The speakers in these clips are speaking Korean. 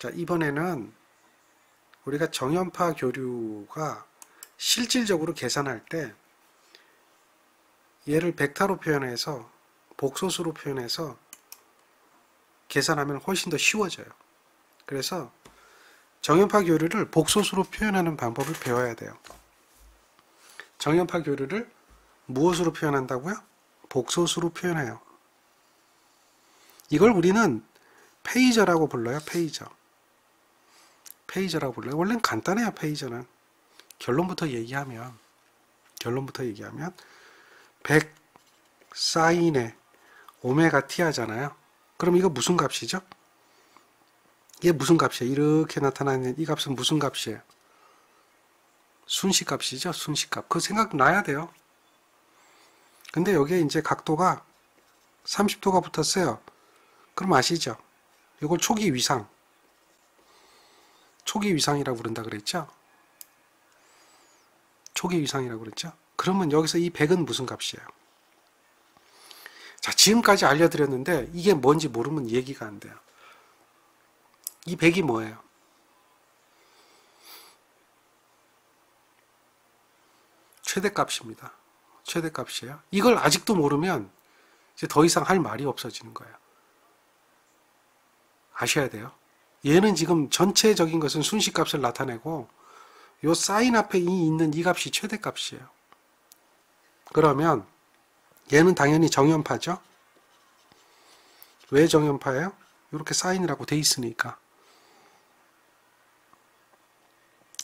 자, 이번에는 우리가 정연파 교류가 실질적으로 계산할 때 얘를 벡터로 표현해서 복소수로 표현해서 계산하면 훨씬 더 쉬워져요. 그래서 정연파 교류를 복소수로 표현하는 방법을 배워야 돼요. 정연파 교류를 무엇으로 표현한다고요? 복소수로 표현해요. 이걸 우리는 페이저라고 불러요. 페이저라고 불러요. 원래는 간단해요. 페이저는 결론부터 얘기하면 100 사인에 오메가 t 하잖아요. 그럼 이거 무슨 값이죠? 이게 무슨 값이에요? 이렇게 나타나는 이 값은 무슨 값이에요? 순식값이죠. 순식값. 그거 생각나야 돼요. 근데 여기에 이제 각도가 30도가 붙었어요. 그럼 아시죠? 이걸 초기 위상이라고 부른다 그랬죠? 초기 위상이라고 그랬죠? 그러면 여기서 이 100은 무슨 값이에요? 자, 지금까지 알려드렸는데 이게 뭔지 모르면 얘기가 안 돼요. 이 100이 뭐예요? 최대값입니다. 최대값이에요. 이걸 아직도 모르면 이제 더 이상 할 말이 없어지는 거예요. 아셔야 돼요. 얘는 지금 전체적인 것은 순식값을 나타내고 요 사인 앞에 있는 이 값이 최대값이에요. 그러면 얘는 당연히 정연파죠. 왜 정연파예요? 이렇게 사인이라고 돼 있으니까.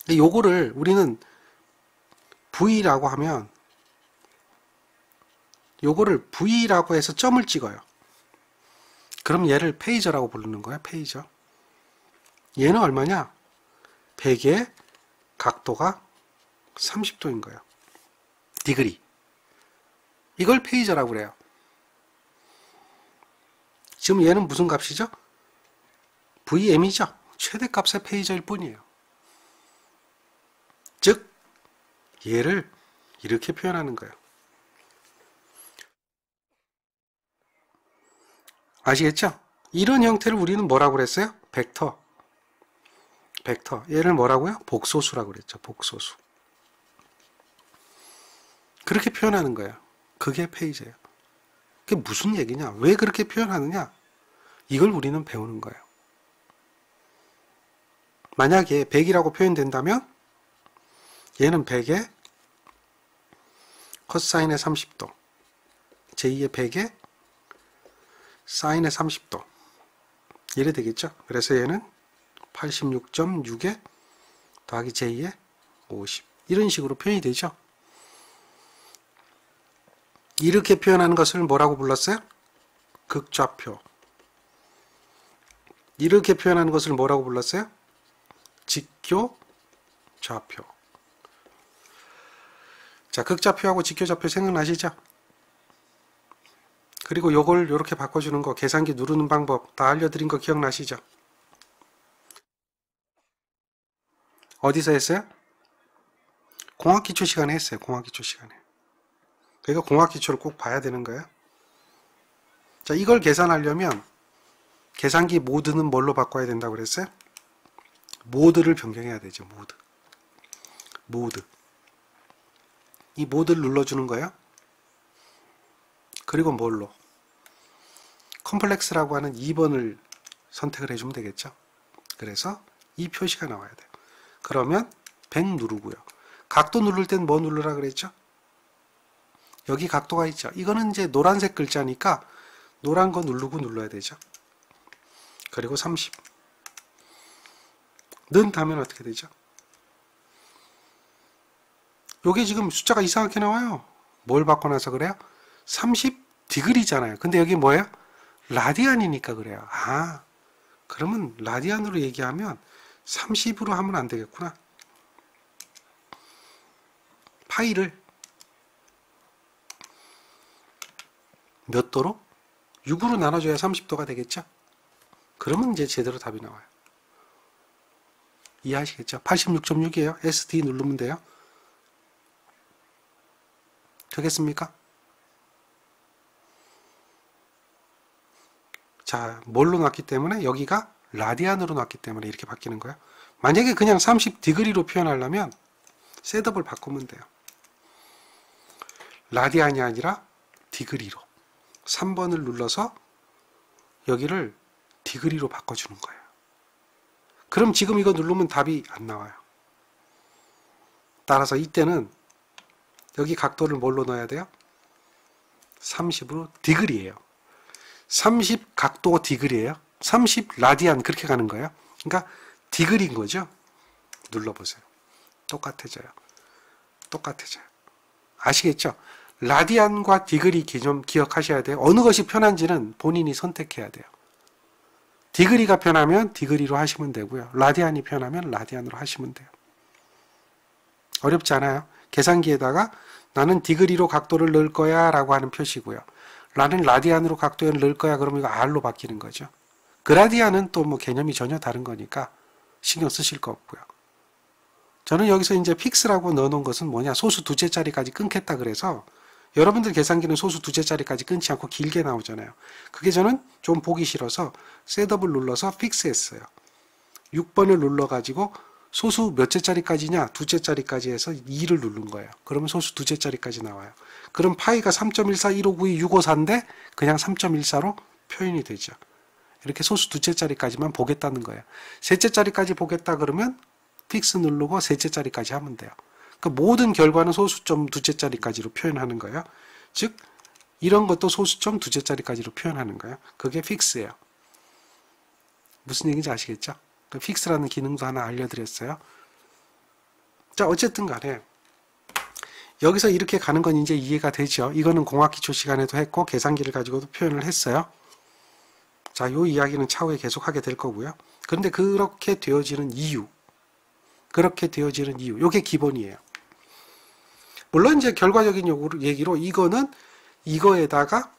요거를 우리는 V라고 하면 요거를 V라고 해서 점을 찍어요. 그럼 얘를 페이저라고 부르는 거야. 페이저. 얘는 얼마냐? 100의 각도가 30도인 거예요. 디그리. 이걸 페이저라고 그래요. 지금 얘는 무슨 값이죠? VM이죠. 최대값의 페이저일 뿐이에요. 즉 얘를 이렇게 표현하는 거예요. 아시겠죠? 이런 형태를 우리는 뭐라고 그랬어요? 벡터. 얘를 뭐라고요? 복소수라고 그랬죠. 복소수. 그렇게 표현하는 거예요. 그게 페이저예요. 그게 무슨 얘기냐? 왜 그렇게 표현하느냐? 이걸 우리는 배우는 거예요. 만약에 100이라고 표현된다면 얘는 100의 코사인의 30도, 제2의 100의 사인의 30도 이래 되겠죠. 그래서 얘는 86.6에 더하기 j2의 50 이런 식으로 표현이 되죠. 이렇게 표현하는 것을 뭐라고 불렀어요? 극좌표. 이렇게 표현하는 것을 뭐라고 불렀어요? 직교 좌표. 자, 극좌표하고 직교좌표 생각나시죠? 그리고 요걸 요렇게 바꿔주는 거, 계산기 누르는 방법 다 알려드린 거 기억나시죠? 어디서 했어요? 공학기초 시간에 했어요. 공학기초 시간에. 그러니까 공학기초를 꼭 봐야 되는 거예요. 자, 이걸 계산하려면 계산기 모드는 뭘로 바꿔야 된다고 그랬어요? 모드를 변경해야 되죠. 모드. 이 모드를 눌러주는 거예요. 그리고 뭘로? 컴플렉스라고 하는 2번을 선택을 해주면 되겠죠. 그래서 이 표시가 나와야 돼요. 그러면 100 누르고요. 각도 누를 땐 뭐 누르라 그랬죠? 여기 각도가 있죠. 이거는 이제 노란색 글자니까 노란 거 누르고 눌러야 되죠. 그리고 30. 는 다면 어떻게 되죠? 요게 지금 숫자가 이상하게 나와요. 뭘 바꿔놔서 그래요? 30 디그리잖아요. 근데 여기 뭐예요? 라디안이니까 그래요. 아, 그러면 라디안으로 얘기하면 30으로 하면 안 되겠구나. 파이를 몇 도로? 6으로 나눠줘야 30도가 되겠죠? 그러면 이제 제대로 답이 나와요. 이해하시겠죠? 86.6이에요. SD 누르면 돼요. 되겠습니까? 자, 뭘로 놨기 때문에 여기가 라디안으로 놨기 때문에 이렇게 바뀌는 거예요. 만약에 그냥 30디그리로 표현하려면 셋업을 바꾸면 돼요. 라디안이 아니라 디그리로 3번을 눌러서 여기를 디그리로 바꿔주는 거예요. 그럼 지금 이거 누르면 답이 안 나와요. 따라서 이때는 여기 각도를 뭘로 넣어야 돼요? 30으로 디그리예요. 30 각도 디그리예요. 30 라디안 그렇게 가는 거예요. 그러니까 디그리인 거죠. 눌러보세요. 똑같아져요. 똑같아져요. 아시겠죠? 라디안과 디그리 개념 기억하셔야 돼요. 어느 것이 편한지는 본인이 선택해야 돼요. 디그리가 편하면 디그리로 하시면 되고요. 라디안이 편하면 라디안으로 하시면 돼요. 어렵지 않아요. 계산기에다가 나는 디그리로 각도를 넣을 거야 라고 하는 표시고요. 나는 라디안으로 각도를 넣을 거야 그러면 이거 R로 바뀌는 거죠. 그라디안은 또 뭐 개념이 전혀 다른 거니까 신경 쓰실 거 없고요. 저는 여기서 이제 픽스라고 넣어놓은 것은 뭐냐, 소수 두째짜리까지 끊겠다 그래서 여러분들 계산기는 소수 두째짜리까지 끊지 않고 길게 나오잖아요. 그게 저는 좀 보기 싫어서 셋업을 눌러서 픽스 했어요. 6번을 눌러가지고 소수 몇 째짜리까지냐, 두째짜리까지 해서 2를 누른 거예요. 그러면 소수 두째짜리까지 나와요. 그럼 파이가 3.14, 1592, 654인데 그냥 3.14로 표현이 되죠. 이렇게 소수 두째짜리까지만 보겠다는 거예요. 셋째짜리까지 보겠다 그러면 픽스 누르고 셋째짜리까지 하면 돼요. 그 모든 결과는 소수점 두째짜리까지로 표현하는 거예요. 즉 이런 것도 소수점 두째짜리까지로 표현하는 거예요. 그게 픽스예요. 무슨 얘기인지 아시겠죠? 그 픽스라는 기능도 하나 알려드렸어요. 자, 어쨌든 간에 여기서 이렇게 가는 건 이제 이해가 되죠. 이거는 공학기초 시간에도 했고 계산기를 가지고도 표현을 했어요. 자, 요 이야기는 차후에 계속하게 될 거고요. 그런데 그렇게 되어지는 이유, 요게 기본이에요. 물론 이제 결과적인 얘기로 이거는 이거에다가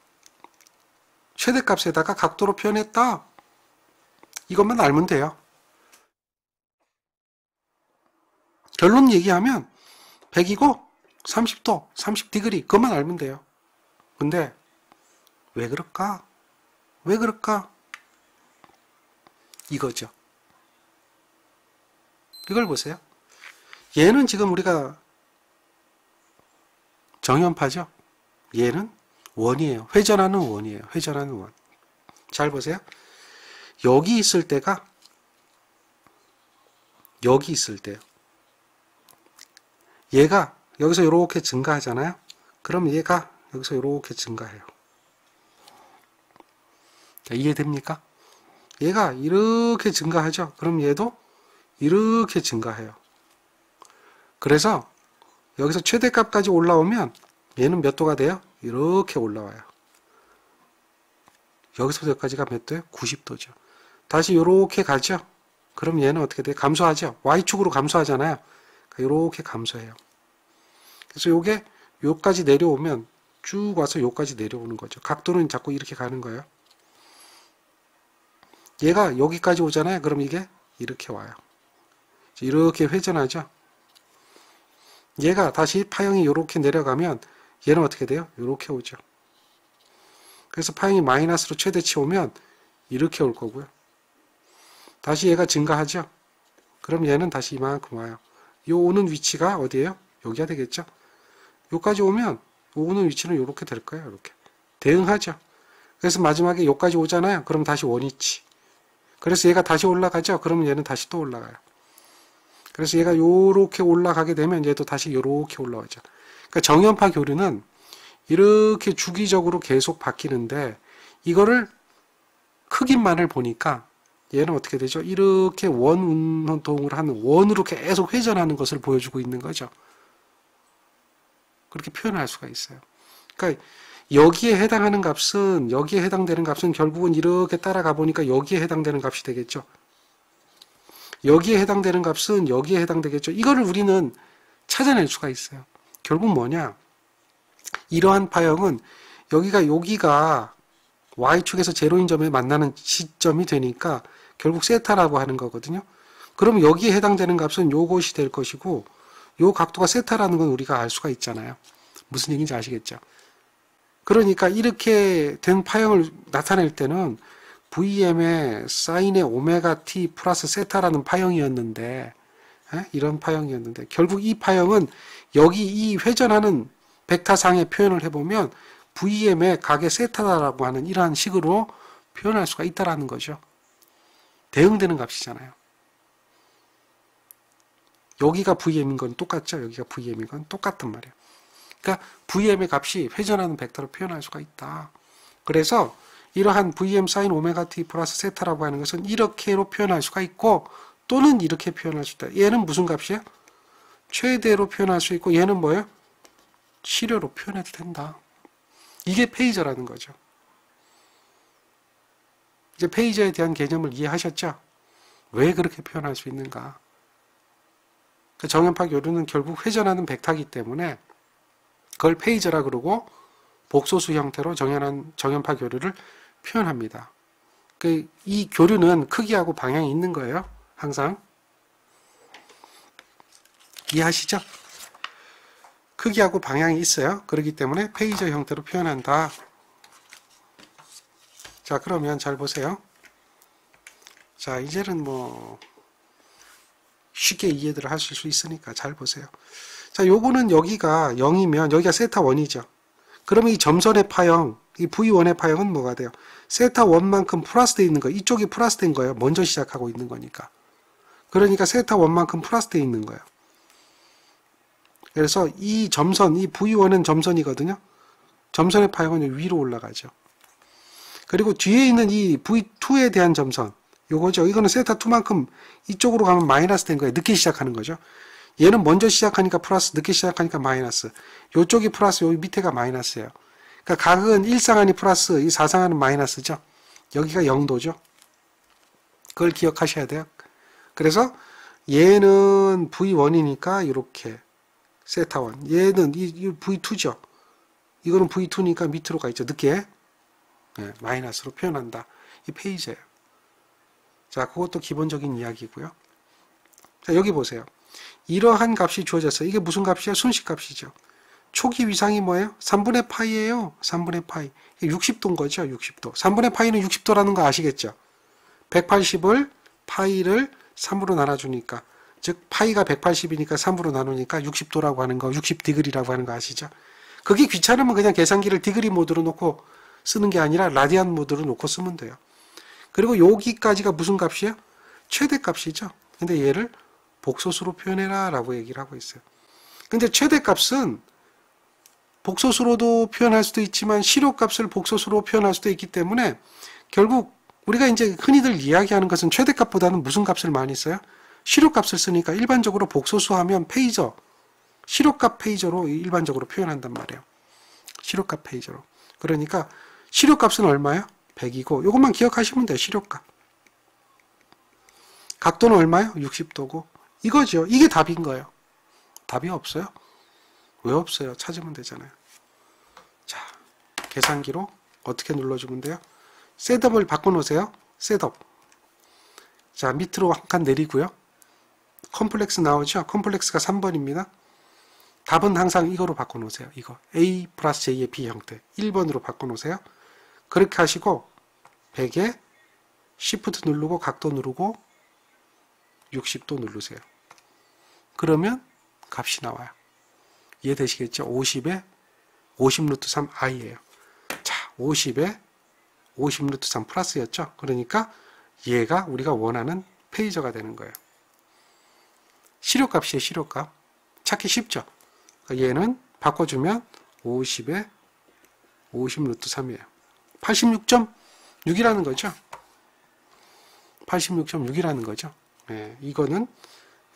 최대값에다가 각도로 표현했다. 이것만 알면 돼요. 결론 얘기하면 100이고 30도, 30디그리 그것만 알면 돼요. 근데 왜 그럴까? 왜 그럴까? 이거죠. 이걸 보세요. 얘는 지금 우리가 정연파죠. 얘는 원이에요. 회전하는 원이에요. 회전하는 원. 잘 보세요. 여기 있을 때가 여기 있을 때요. 얘가 여기서 이렇게 증가하잖아요. 그럼 얘가 여기서 이렇게 증가해요. 자, 이해됩니까? 얘가 이렇게 증가하죠. 그럼 얘도 이렇게 증가해요. 그래서 여기서 최대값까지 올라오면 얘는 몇 도가 돼요? 이렇게 올라와요. 여기서 여기까지가 몇 도예요? 90도죠. 다시 이렇게 가죠. 그럼 얘는 어떻게 돼요? 감소하죠. Y축으로 감소하잖아요. 이렇게 감소해요. 그래서 요게 요까지 내려오면 쭉 와서 요까지 내려오는 거죠. 각도는 자꾸 이렇게 가는 거예요. 얘가 여기까지 오잖아요. 그럼 이게 이렇게 와요. 이렇게 회전하죠. 얘가 다시 파형이 이렇게 내려가면 얘는 어떻게 돼요? 이렇게 오죠. 그래서 파형이 마이너스로 최대치 오면 이렇게 올 거고요. 다시 얘가 증가하죠. 그럼 얘는 다시 이만큼 와요. 요 오는 위치가 어디예요? 여기가 되겠죠. 요까지 오면 오는 위치는 이렇게 될 거예요. 이렇게 대응하죠. 그래서 마지막에 요까지 오잖아요. 그럼 다시 원위치. 그래서 얘가 다시 올라가죠. 그러면 얘는 다시 또 올라가요. 그래서 얘가 요렇게 올라가게 되면 얘도 다시 요렇게 올라오죠. 그러니까 정연파 교류는 이렇게 주기적으로 계속 바뀌는데 이거를 크기만을 보니까 얘는 어떻게 되죠? 이렇게 원 운동을 하는 원으로 계속 회전하는 것을 보여주고 있는 거죠. 그렇게 표현할 수가 있어요. 그러니까 여기에 해당하는 값은 여기에 해당되는 값은 결국은 이렇게 따라가 보니까 여기에 해당되는 값이 되겠죠. 여기에 해당되는 값은 여기에 해당되겠죠. 이거를 우리는 찾아낼 수가 있어요. 결국 뭐냐? 이러한 파형은 여기가 Y축에서 제로인 점에 만나는 시점이 되니까 결국 세타라고 하는 거거든요. 그럼 여기에 해당되는 값은 요것이 될 것이고 요 각도가 세타라는 건 우리가 알 수가 있잖아요. 무슨 얘기인지 아시겠죠? 그러니까 이렇게 된 파형을 나타낼 때는 VM의 사인의 오메가 t 플러스 세타라는 파형이었는데, 이런 파형이었는데, 결국 이 파형은 여기 이 회전하는 벡터상의 표현을 해보면 VM의 각의 세타라고 하는 이러한 식으로 표현할 수가 있다라는 거죠. 대응되는 값이잖아요. 여기가 VM인 건 똑같죠? 여기가 VM인 건 똑같단 말이에요. 그러니까 VM의 값이 회전하는 벡터로 표현할 수가 있다. 그래서 이러한 VM 사인 오메가 t 플러스 세타라고 하는 것은 이렇게로 표현할 수가 있고 또는 이렇게 표현할 수 있다. 얘는 무슨 값이에요? 최대로 표현할 수 있고 얘는 뭐예요? 시료로 표현해도 된다. 이게 페이저라는 거죠. 이제 페이저에 대한 개념을 이해하셨죠? 왜 그렇게 표현할 수 있는가? 정연파 교류는 결국 회전하는 벡터이기 때문에 그걸 페이저라 그러고 복소수 형태로 정연파 교류를 표현합니다. 이 교류는 크기하고 방향이 있는 거예요. 항상. 이해하시죠? 크기하고 방향이 있어요. 그렇기 때문에 페이저 형태로 표현한다. 자, 그러면 잘 보세요. 자, 이제는 뭐 쉽게 이해를 하실 수 있으니까 잘 보세요. 자, 요거는 여기가 0이면 여기가 세타 1이죠. 그러면 이 점선의 파형, 이 V1의 파형은 뭐가 돼요? 세타 1만큼 플러스 되어 있는 거, 이쪽이 플러스 된 거예요. 먼저 시작하고 있는 거니까. 그러니까 세타 1만큼 플러스 되어 있는 거예요. 그래서 이 점선, 이 V1은 점선이거든요. 점선의 파형은 위로 올라가죠. 그리고 뒤에 있는 이 V2에 대한 점선, 요거죠. 이거는 세타 2만큼 이쪽으로 가면 마이너스 된 거예요. 늦게 시작하는 거죠. 얘는 먼저 시작하니까 플러스, 늦게 시작하니까 마이너스. 요쪽이 플러스, 여기 밑에가 마이너스예요. 그러니까 각은 1상한이 플러스, 이 4상한은 마이너스죠. 여기가 0도죠. 그걸 기억하셔야 돼요. 그래서 얘는 V1이니까 이렇게 세타 1. 얘는 이 V2죠. 이거는 V2니까 밑으로 가 있죠. 늦게. 네, 마이너스로 표현한다. 이 페이지예요. 자, 그것도 기본적인 이야기고요. 자, 여기 보세요. 이러한 값이 주어졌어요. 이게 무슨 값이에요? 순식값이죠. 초기 위상이 뭐예요? 3분의 파이예요. 3분의 파이. 60도인 거죠. 60도. 3분의 파이는 60도라는 거 아시겠죠? 180을 파이를 3으로 나눠주니까, 즉 파이가 180이니까 3으로 나누니까 60도라고 하는 거, 60디그리라고 하는 거 아시죠? 그게 귀찮으면 그냥 계산기를 디그리 모드로 놓고 쓰는 게 아니라 라디안 모드로 놓고 쓰면 돼요. 그리고 여기까지가 무슨 값이에요? 최대값이죠. 근데 얘를 복소수로 표현해라 라고 얘기를 하고 있어요. 근데 최대값은 복소수로도 표현할 수도 있지만 실효값을 복소수로 표현할 수도 있기 때문에 결국 우리가 이제 흔히들 이야기하는 것은 최대값보다는 무슨 값을 많이 써요? 실효값을 쓰니까 일반적으로 복소수하면 페이저, 실효값 페이저로 일반적으로 표현한단 말이에요. 실효값 페이저로. 그러니까 실효값은 얼마예요? 100이고 이것만 기억하시면 돼요. 실효값. 각도는 얼마예요? 60도고. 이거죠. 이게 답인 거예요. 답이 없어요? 왜 없어요? 찾으면 되잖아요. 자, 계산기로 어떻게 눌러주면 돼요? 셋업을 바꿔놓으세요. 셋업. 자, 밑으로 한 칸 내리고요. 컴플렉스 나오죠? 컴플렉스가 3번입니다. 답은 항상 이거로 바꿔놓으세요. 이거. A 플러스 J의 B 형태. 1번으로 바꿔놓으세요. 그렇게 하시고 100에 Shift 누르고 각도 누르고 60도 누르세요. 그러면 값이 나와요. 이해되시겠죠? 50에 50 루트 3 i예요. 자, 50에 50 루트 3 플러스였죠? 그러니까 얘가 우리가 원하는 페이저가 되는 거예요. 실효값이에요. 실효값. 찾기 쉽죠? 얘는 바꿔주면 50에 50 루트 3이에요. 86.6이라는 거죠. 86.6이라는 거죠. 네, 이거는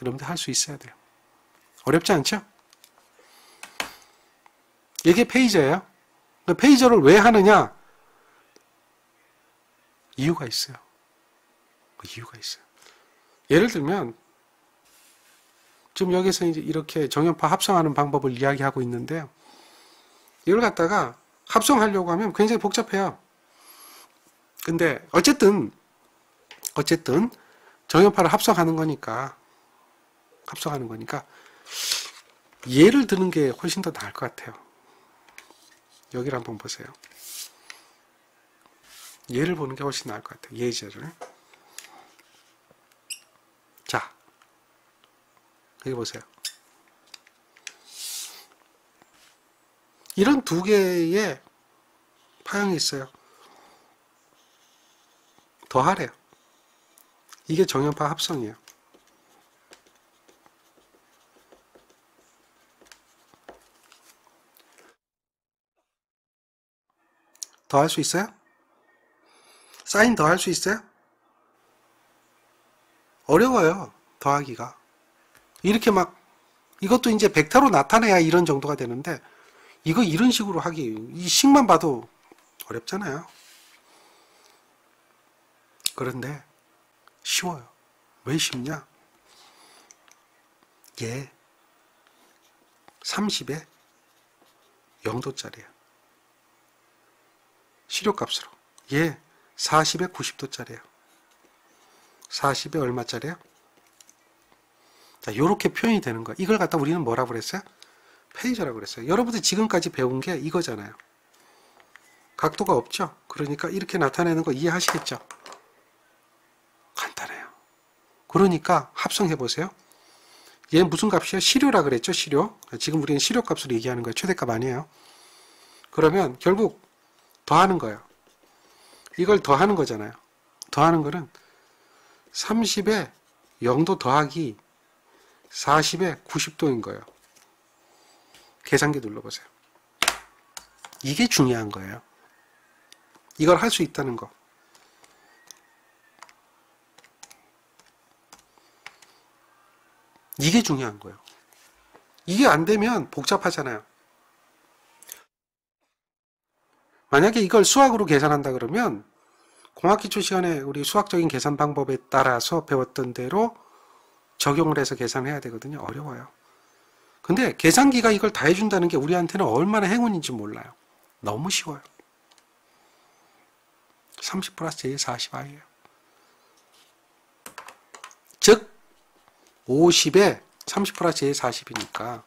여러분들 할 수 있어야 돼요. 어렵지 않죠? 이게 페이저예요. 페이저를 왜 하느냐? 이유가 있어요. 이유가 있어요. 예를 들면 지금 여기서 이제 이렇게 정연파 합성하는 방법을 이야기하고 있는데요. 이걸 갖다가 합성하려고 하면 굉장히 복잡해요. 근데 어쨌든 정연파를 합성하는 거니까 예를 드는 게 훨씬 더 나을 것 같아요. 여기를 한번 보세요. 예를 보는 게 훨씬 나을 것 같아요. 예제를. 자, 여기 보세요. 이런 두 개의 파형이 있어요. 더하래요. 이게 정연파 합성이에요. 더할 수 있어요? 사인 더할 수 있어요? 어려워요. 더하기가. 이렇게 막 이것도 이제 벡터로 나타내야 이런 정도가 되는데 이거 이런 식으로 하기 이 식만 봐도 어렵잖아요. 그런데 쉬워요. 왜 쉽냐? 얘 30에 0도짜리야. 시료값으로. 얘 40에 90도짜리예요. 40에 얼마짜리예요? 자, 요렇게 표현이 되는 거야. 이걸 갖다 우리는 뭐라고 그랬어요? 페이저라고 그랬어요. 여러분들 지금까지 배운 게 이거잖아요. 각도가 없죠? 그러니까 이렇게 나타내는 거 이해하시겠죠? 간단해요. 그러니까 합성해 보세요. 얘 무슨 값이에요? 시료라 그랬죠? 시료. 지금 우리는 시료값으로 얘기하는 거예요. 최대값 아니에요. 그러면 결국 더하는 거예요. 이걸 더하는 거잖아요. 더하는 거는 30에 0도 더하기 40에 90도인 거예요. 계산기 눌러보세요. 이게 중요한 거예요. 이걸 할 수 있다는 거. 이게 중요한 거예요. 이게 안 되면 복잡하잖아요. 만약에 이걸 수학으로 계산한다 그러면 공학기초 시간에 우리 수학적인 계산 방법에 따라서 배웠던 대로 적용을 해서 계산해야 되거든요. 어려워요. 근데 계산기가 이걸 다 해준다는 게 우리한테는 얼마나 행운인지 몰라요. 너무 쉬워요. 30 플러스 j 40i예요. 즉 50에 30 플러스 j 40이니까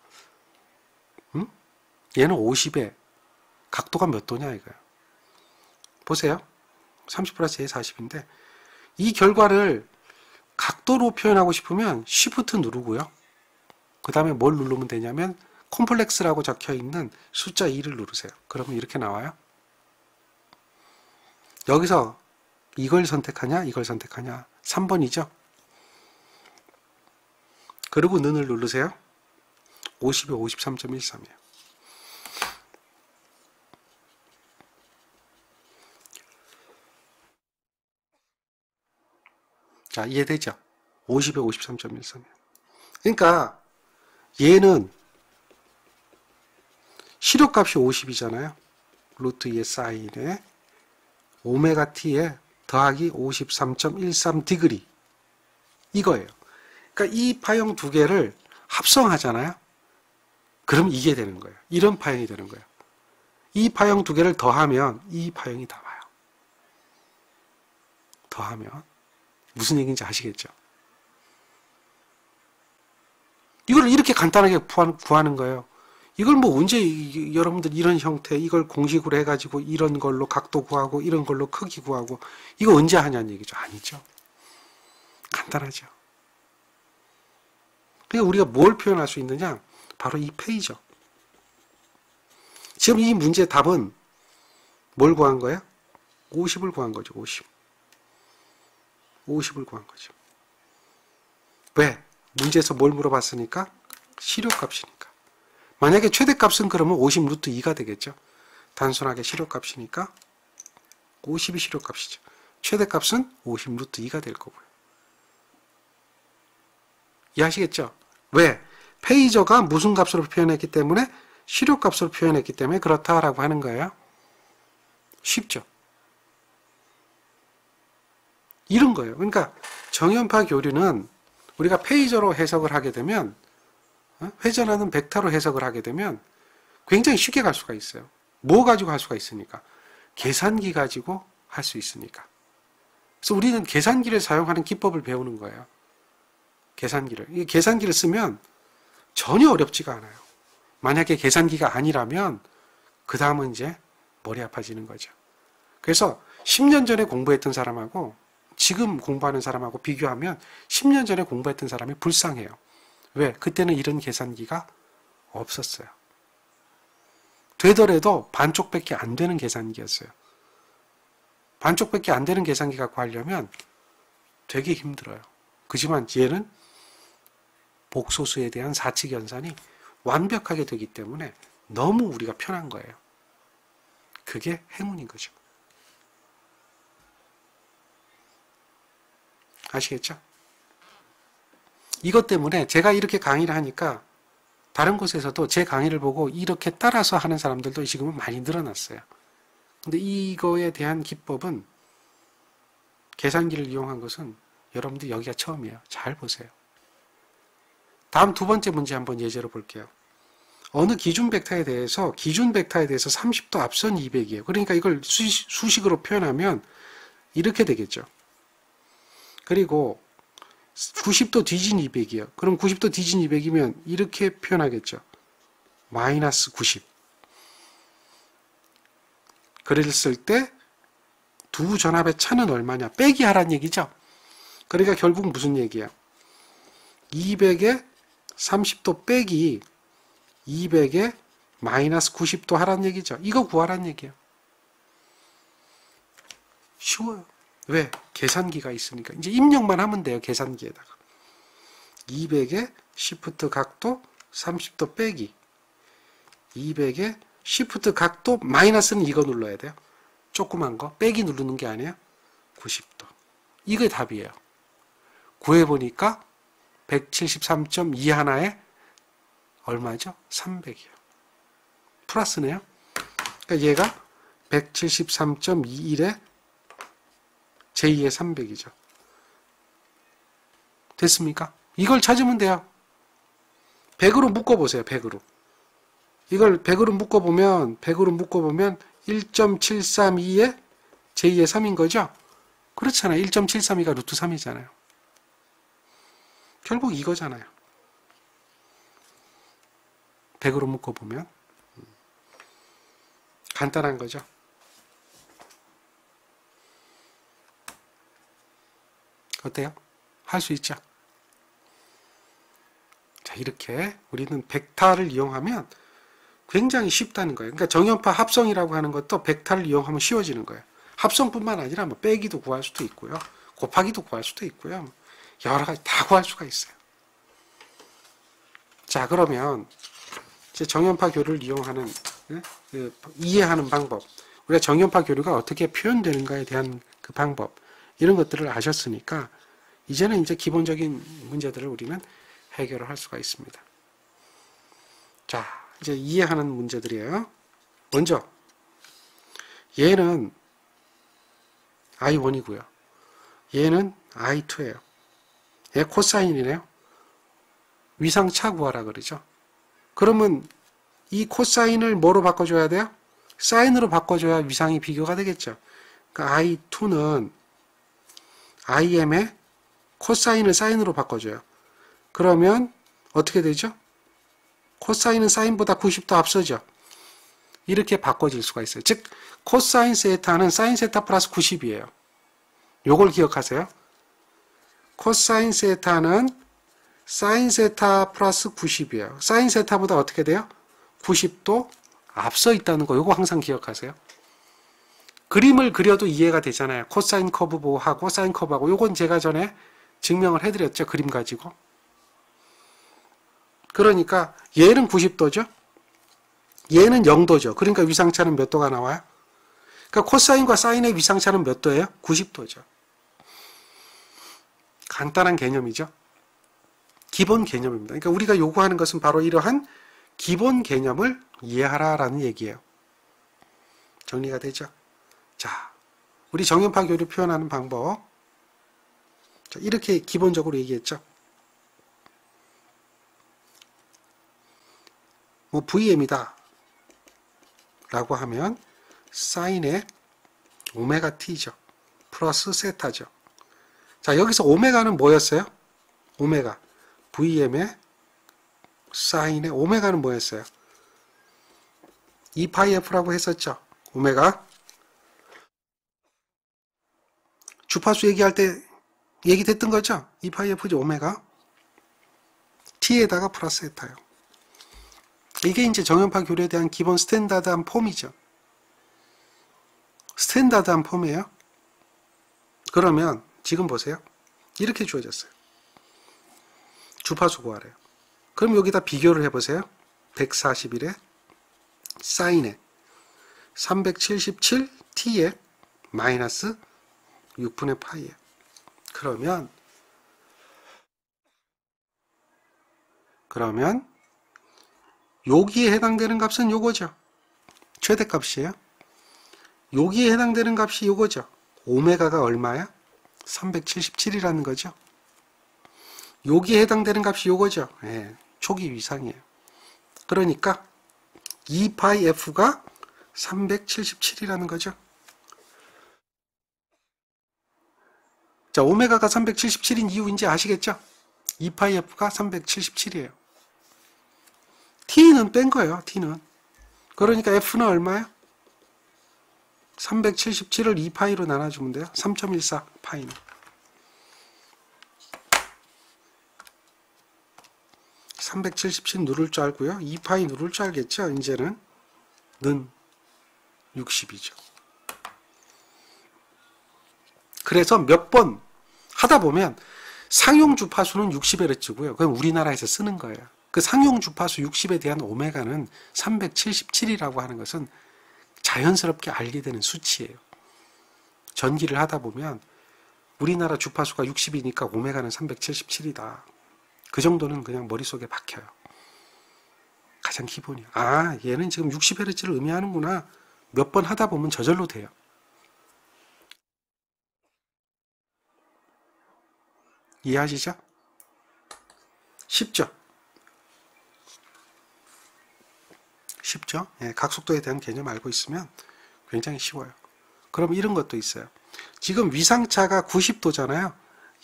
얘는 50에 각도가 몇 도냐 이거예요. 보세요. 30 플러스 j 40인데 이 결과를 각도로 표현하고 싶으면 Shift 누르고요. 그 다음에 뭘 누르면 되냐면 콤플렉스라고 적혀있는 숫자 2를 누르세요. 그러면 이렇게 나와요. 여기서 이걸 선택하냐 이걸 선택하냐 3번이죠. 그리고 는을 누르세요. 50에 53.13이에요. 자, 이해되죠? 50에 53.13이에요. 그러니까 얘는 시료값이 50이잖아요. 루트 2의 사인에 오메가 t에 더하기 53.13 디그리 이거예요. 그러니까 이 파형 두 개를 합성하잖아요. 그럼 이게 되는 거예요. 이런 파형이 되는 거예요. 이 파형 두 개를 더하면 이 파형이 나와요. 더하면 무슨 얘기인지 아시겠죠? 이걸 이렇게 간단하게 구하는 거예요. 이걸 뭐 언제 여러분들 이런 형태 이걸 공식으로 해가지고 이런 걸로 각도 구하고 이런 걸로 크기 구하고 이거 언제 하냐는 얘기죠. 아니죠. 간단하죠. 그러니까 우리가 뭘 표현할 수 있느냐? 바로 이 페이죠. 지금 이 문제의 답은 뭘 구한 거야? 50을 구한 거죠. 50을 구한 거죠. 왜? 문제에서 뭘 물어봤으니까? 시료값이니까. 만약에 최대값은 그러면 50 루트 2가 되겠죠. 단순하게 시료값이니까 50이 시료값이죠. 최대값은 50 루트 2가 될 거고요. 이해하시겠죠? 왜? 페이저가 무슨 값으로 표현했기 때문에 시료값으로 표현했기 때문에 그렇다라고 하는 거예요. 쉽죠? 이런 거예요. 그러니까 정연파 교류는 우리가 페이저로 해석을 하게 되면 회전하는 벡터로 해석을 하게 되면 굉장히 쉽게 갈 수가 있어요. 뭐 가지고 할 수가 있으니까? 계산기 가지고 할 수 있으니까. 그래서 우리는 계산기를 사용하는 기법을 배우는 거예요. 계산기를. 이 계산기를 쓰면 전혀 어렵지가 않아요. 만약에 계산기가 아니라면 그 다음은 이제 머리 아파지는 거죠. 그래서 10년 전에 공부했던 사람하고 지금 공부하는 사람하고 비교하면 10년 전에 공부했던 사람이 불쌍해요. 왜? 그때는 이런 계산기가 없었어요. 되더라도 반쪽밖에 안 되는 계산기였어요. 반쪽밖에 안 되는 계산기 갖고 하려면 되게 힘들어요. 그지만 얘는 복소수에 대한 사칙 연산이 완벽하게 되기 때문에 너무 우리가 편한 거예요. 그게 행운인 거죠. 아시겠죠? 이것 때문에 제가 이렇게 강의를 하니까 다른 곳에서도 제 강의를 보고 이렇게 따라서 하는 사람들도 지금은 많이 늘어났어요. 근데 이거에 대한 기법은 계산기를 이용한 것은 여러분들 여기가 처음이에요. 잘 보세요. 다음 두 번째 문제 한번 예제로 볼게요. 어느 기준 벡터에 대해서 30도 앞선 200이에요. 그러니까 이걸 수식으로 표현하면 이렇게 되겠죠. 그리고 90도 뒤진 200이에요. 그럼 90도 뒤진 200이면 이렇게 표현하겠죠. 마이너스 90. 그랬을 때 두 전압의 차는 얼마냐? 빼기 하란 얘기죠. 그러니까 결국 무슨 얘기야? 200에 30도 빼기 200에 마이너스 90도 하란 얘기죠. 이거 구하란 얘기예요. 쉬워요. 왜? 계산기가 있으니까. 이제 입력만 하면 돼요. 계산기에다가. 200에 시프트 각도 30도 빼기 200에 시프트 각도 마이너스는 이거 눌러야 돼요. 조그만 거 빼기 누르는 게 아니에요. 90도. 이게 답이에요. 구해보니까 173.2 하나에 얼마죠? 300이요. 플러스네요. 그러니까 얘가 173.21에 제2의 300이죠. 됐습니까? 이걸 찾으면 돼요. 100으로 묶어보세요. 100으로. 이걸 100으로 묶어보면 1.732에 제2의 3인 거죠? 그렇잖아요. 1.732가 루트 3이잖아요. 결국 이거잖아요. 100으로 묶어보면 간단한 거죠. 어때요? 할 수 있죠? 자, 이렇게 우리는 벡터를 이용하면 굉장히 쉽다는 거예요. 그러니까 정연파 합성이라고 하는 것도 벡터를 이용하면 쉬워지는 거예요. 합성뿐만 아니라 뭐 빼기도 구할 수도 있고요. 곱하기도 구할 수도 있고요. 여러 가지 다 구할 수가 있어요. 자, 그러면 이제 정연파 교류를 이용하는 이해하는 방법, 우리가 정연파 교류가 어떻게 표현되는가에 대한 그 방법, 이런 것들을 아셨으니까 이제는 이제 기본적인 문제들을 우리는 해결을 할 수가 있습니다. 자, 이제 이해하는 문제들이에요. 먼저 얘는 I1이고요. 얘는 I2예요. 얘 코사인이네요. 위상차 구하라 그러죠. 그러면 이 코사인을 뭐로 바꿔줘야 돼요? 사인으로 바꿔줘야 위상이 비교가 되겠죠. 그러니까 I2는 IM의 코사인을 사인으로 바꿔줘요. 그러면 어떻게 되죠? 코사인은 사인보다 90도 앞서죠. 이렇게 바꿔질 수가 있어요. 즉 코사인 세타는 사인 세타 플러스 90이에요. 요걸 기억하세요. 코사인 세타는 사인 세타 플러스 90이에요. 사인 세타보다 어떻게 돼요? 90도 앞서 있다는 거, 요거 항상 기억하세요. 그림을 그려도 이해가 되잖아요. 코사인 커브하고 사인 커브하고, 요건 제가 전에 증명을 해드렸죠. 그림 가지고. 그러니까 얘는 90도죠. 얘는 0도죠. 그러니까 위상차는 몇 도가 나와요? 그러니까 코사인과 사인의 위상차는 몇 도예요? 90도죠. 간단한 개념이죠. 기본 개념입니다. 그러니까 우리가 요구하는 것은 바로 이러한 기본 개념을 이해하라라는 얘기예요. 정리가 되죠? 자, 우리 정연파 교류 표현하는 방법. 자, 이렇게 기본적으로 얘기했죠. 뭐 VM이다 라고 하면 사인의 오메가 t죠. 플러스 세타죠. 자, 여기서 오메가는 뭐였어요? 오메가. VM의 사인의 오메가는 뭐였어요? 2파이F라고 했었죠. 오메가 주파수 얘기할 때 얘기됐던 거죠? 2파이 F지 오메가 T에다가 플러스 에타요. 이게 이제 정연파 교류에 대한 기본 스탠다드한 폼이죠. 스탠다드한 폼이에요. 그러면 지금 보세요. 이렇게 주어졌어요. 주파수 구하래요. 그럼 여기다 비교를 해보세요. 141에 사인에 377T에 마이너스 6분의 파이에. 그러면 여기에 해당되는 값은 요거죠. 최대값이에요. 여기에 해당되는 값이 요거죠. 오메가가 얼마야? 377이라는 거죠. 여기에 해당되는 값이 요거죠. 예, 초기 위상이에요. 그러니까 2파이 F가 377이라는 거죠. 자, 오메가가 377인 이유인지 아시겠죠? 2파이 F가 377이에요. T는 뺀 거예요. T는. 그러니까 F는 얼마야? 377을 2파이로 나눠주면 돼요. 3.14 파이는. 377 누를 줄 알고요. 2파이 누를 줄 알겠죠? 이제는 는 60이죠. 그래서 몇 번 하다 보면 상용 주파수는 60Hz고요. 그럼 우리나라에서 쓰는 거예요. 그 상용 주파수 60에 대한 오메가는 377이라고 하는 것은 자연스럽게 알게 되는 수치예요. 전기를 하다 보면 우리나라 주파수가 60이니까 오메가는 377이다. 그 정도는 그냥 머릿속에 박혀요. 가장 기본이에요. 아, 얘는 지금 60Hz를 의미하는구나. 몇 번 하다 보면 저절로 돼요. 이해하시죠? 쉽죠? 쉽죠? 예, 각속도에 대한 개념 알고 있으면 굉장히 쉬워요. 그럼 이런 것도 있어요. 지금 위상차가 90도잖아요.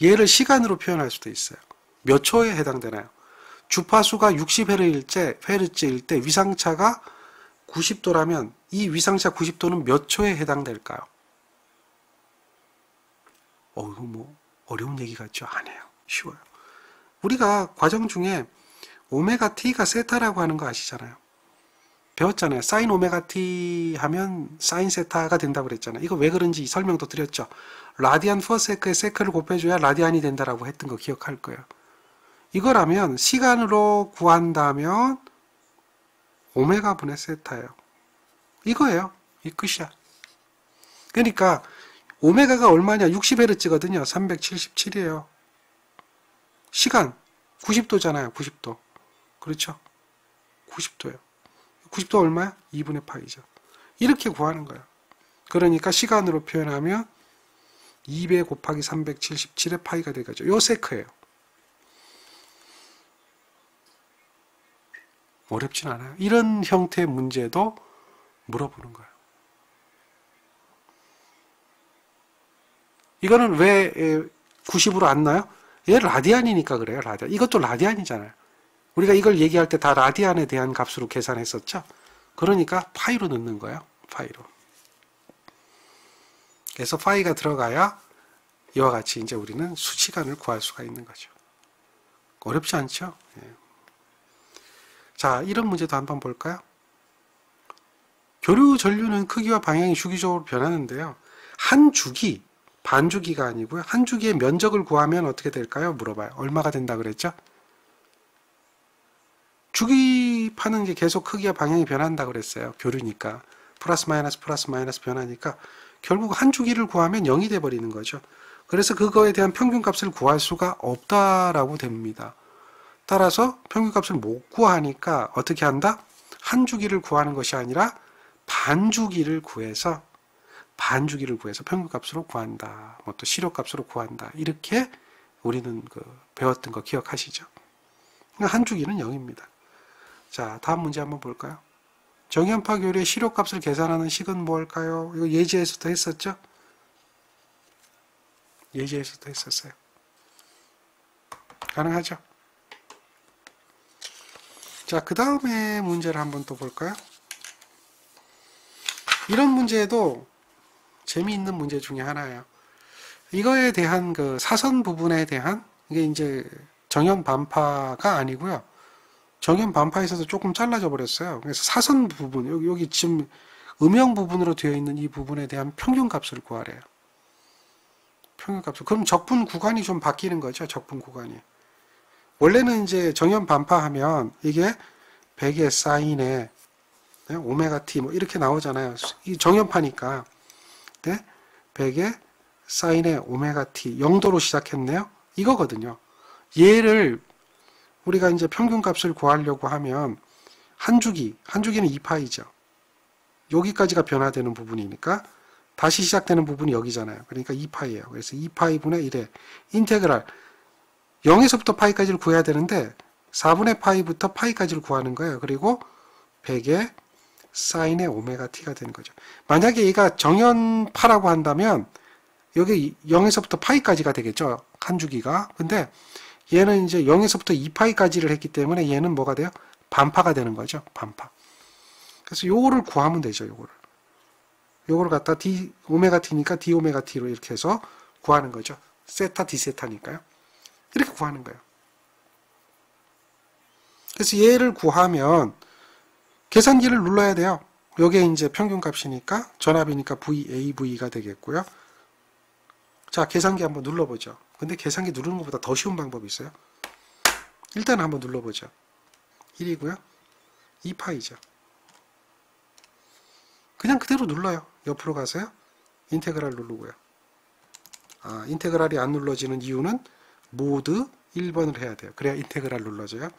얘를 시간으로 표현할 수도 있어요. 몇 초에 해당되나요? 주파수가 60Hz일 때 위상차가 90도라면 이 위상차 90도는 몇 초에 해당될까요? 이거 뭐 어려운 얘기 같죠? 아니에요. 쉬워요. 우리가 과정 중에 오메가 t가 세타라고 하는 거 아시잖아요. 배웠잖아요. 사인 오메가 t 하면 사인 세타가 된다고 그랬잖아요. 이거 왜 그런지 설명도 드렸죠. 라디안 퍼 세크에 세크를 곱해줘야 라디안이 된다라고 했던 거 기억할 거예요. 이거라면 시간으로 구한다면 오메가 분의 세타예요. 이거예요. 이 끝이야. 그러니까 오메가가 얼마냐? 60Hz거든요. 377이에요. 시간 90도잖아요. 90도. 그렇죠? 90도예요. 90도 얼마야? 2분의 파이죠. 이렇게 구하는 거예요. 그러니까 시간으로 표현하면 200 곱하기 377의 파이가 되겠죠. 요 세크예요. 어렵진 않아요. 이런 형태의 문제도 물어보는 거예요. 이거는 왜 90으로 안 나요? 얘 라디안이니까 그래요. 라디안. 이것도 라디안이잖아요. 우리가 이걸 얘기할 때 다 라디안에 대한 값으로 계산했었죠. 그러니까 파이로 넣는 거예요. 파이로. 그래서 파이가 들어가야 이와 같이 이제 우리는 수치간을 구할 수가 있는 거죠. 어렵지 않죠? 예. 자, 이런 문제도 한번 볼까요? 교류 전류는 크기와 방향이 주기적으로 변하는데요. 한 주기, 반주기가 아니고요. 한 주기의 면적을 구하면 어떻게 될까요? 물어봐요. 얼마가 된다 그랬죠? 주기파는 이제 계속 크기와 방향이 변한다 그랬어요. 교류니까. 플러스 마이너스 변하니까 결국 한 주기를 구하면 0이 돼 버리는 거죠. 그래서 그거에 대한 평균값을 구할 수가 없다라고 됩니다. 따라서 평균값을 못 구하니까 어떻게 한다? 한 주기를 구하는 것이 아니라 반주기를 구해서 평균값으로 구한다. 뭐 또 실효값으로 구한다. 이렇게 우리는 배웠던 거 기억하시죠? 한 주기는 0입니다. 자, 다음 문제 한번 볼까요? 정연파 교류의 실효값을 계산하는 식은 뭘까요? 이거 예제에서도 했었죠? 예제에서도 했었어요. 가능하죠? 자, 그 다음에 문제를 한번 또 볼까요? 이런 문제도 재미있는 문제 중에 하나예요. 이거에 대한 그 사선 부분에 대한 이게 이제 정연 반파가 아니고요. 정연 반파에서도 조금 잘라져 버렸어요. 그래서 사선 부분, 여기 지금 음영 부분으로 되어 있는 이 부분에 대한 평균값을 구하래요. 평균값을. 그럼 적분 구간이 좀 바뀌는 거죠. 적분 구간이. 원래는 이제 정연 반파하면 이게 100의 사인에 오메가 t 뭐 이렇게 나오잖아요. 이 정연파니까. 네? 100의 사인에 오메가 t 0도로 시작했네요. 이거거든요. 얘를 우리가 이제 평균값을 구하려고 하면 한 주기는 2파이죠. 여기까지가 변화되는 부분이니까 다시 시작되는 부분이 여기잖아요. 그러니까 2파이예요. 그래서 2파이분의 1에 인테그랄 0에서부터 파이까지를 구해야 되는데 4분의 파이부터 파이까지를 구하는 거예요. 그리고 100의 사인의 오메가 t가 되는 거죠. 만약에 얘가 정연파라고 한다면 여기 0에서부터 파이까지가 되겠죠. 한 주기가. 근데 얘는 이제 0에서부터 2파이까지를 했기 때문에 얘는 뭐가 돼요? 반파가 되는 거죠. 반파. 그래서 요거를 구하면 되죠. 요거를 갖다 d 오메가 t니까 d 오메가 t로 이렇게 해서 구하는 거죠. 세타 d 세타니까요. 이렇게 구하는 거예요. 그래서 얘를 구하면 계산기를 눌러야 돼요. 요게 이제 평균값이니까 전압이니까 VAV가 되겠고요. 자, 계산기 한번 눌러보죠. 근데 계산기 누르는 것보다 더 쉬운 방법이 있어요. 일단 한번 눌러보죠. 1이고요. 2파이죠. 그냥 그대로 눌러요. 옆으로 가서요. 인테그랄 누르고요. 인테그랄이 안 눌러지는 이유는 모드 1번을 해야 돼요. 그래야 인테그랄 눌러져요.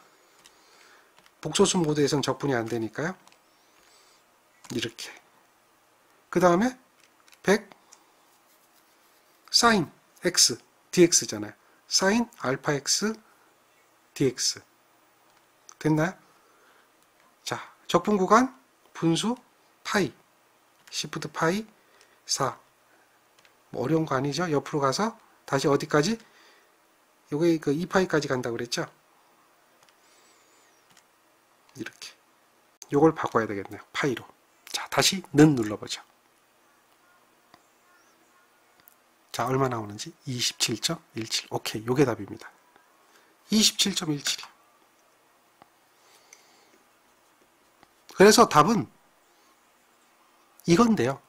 복소수 모드에선 적분이 안 되니까요. 이렇게. 그 다음에 100 사인 x dx잖아요. 사인 알파 x dx. 됐나요? 자, 적분 구간 분수 파이 시프트 파이 4. 뭐 어려운 거 아니죠? 옆으로 가서 다시 어디까지? 요게 그 2파이까지 간다고 그랬죠? 이렇게. 요걸 바꿔야 되겠네요. 파이로. 자, 다시 는 눌러보죠. 자, 얼마 나오는지? 27.17. 오케이. 요게 답입니다. 27.17이요. 그래서 답은 이건데요.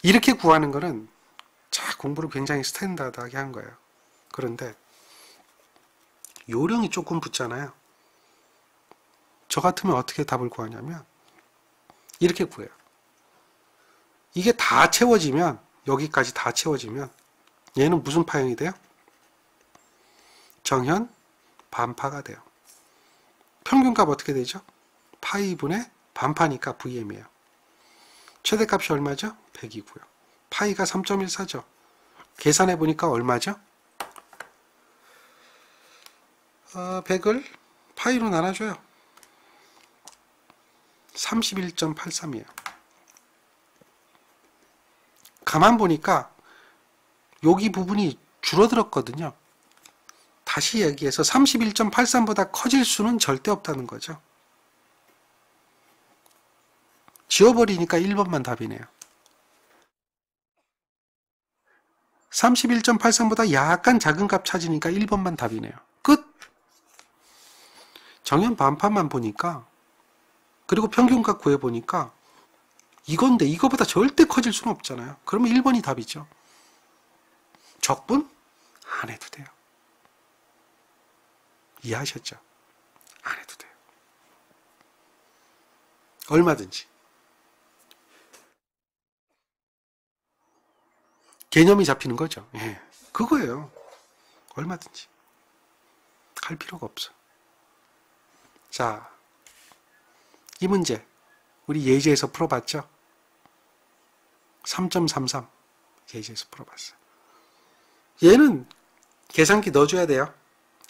이렇게 구하는 거는 자, 공부를 굉장히 스탠다드하게 한 거예요. 그런데 요령이 조금 붙잖아요. 저 같으면 어떻게 답을 구하냐면 이렇게 구해요. 이게 다 채워지면 여기까지 다 채워지면 얘는 무슨 파형이 돼요? 정현 반파가 돼요. 평균값 어떻게 되죠? 파이분의 반파니까 VM이에요. 최대값이 얼마죠? 100이고요. 파이가 3.14죠. 계산해 보니까 얼마죠? 100을 파이로 나눠줘요. 31.83이에요. 가만 보니까 여기 부분이 줄어들었거든요. 다시 얘기해서 31.83보다 커질 수는 절대 없다는 거죠. 지워버리니까 1번만 답이네요. 31.83보다 약간 작은 값 찾으니까 1번만 답이네요. 끝! 정연 반파만 보니까 그리고 평균값 구해보니까 이건데 이거보다 절대 커질 수는 없잖아요. 그러면 1번이 답이죠. 적분? 안 해도 돼요. 이해하셨죠? 안 해도 돼요. 얼마든지. 개념이 잡히는 거죠. 예, 그거예요. 얼마든지. 할 필요가 없어. 자, 이 문제 우리 예제에서 풀어봤죠? 3.33 예제에서 풀어봤어요. 얘는 계산기 넣어줘야 돼요.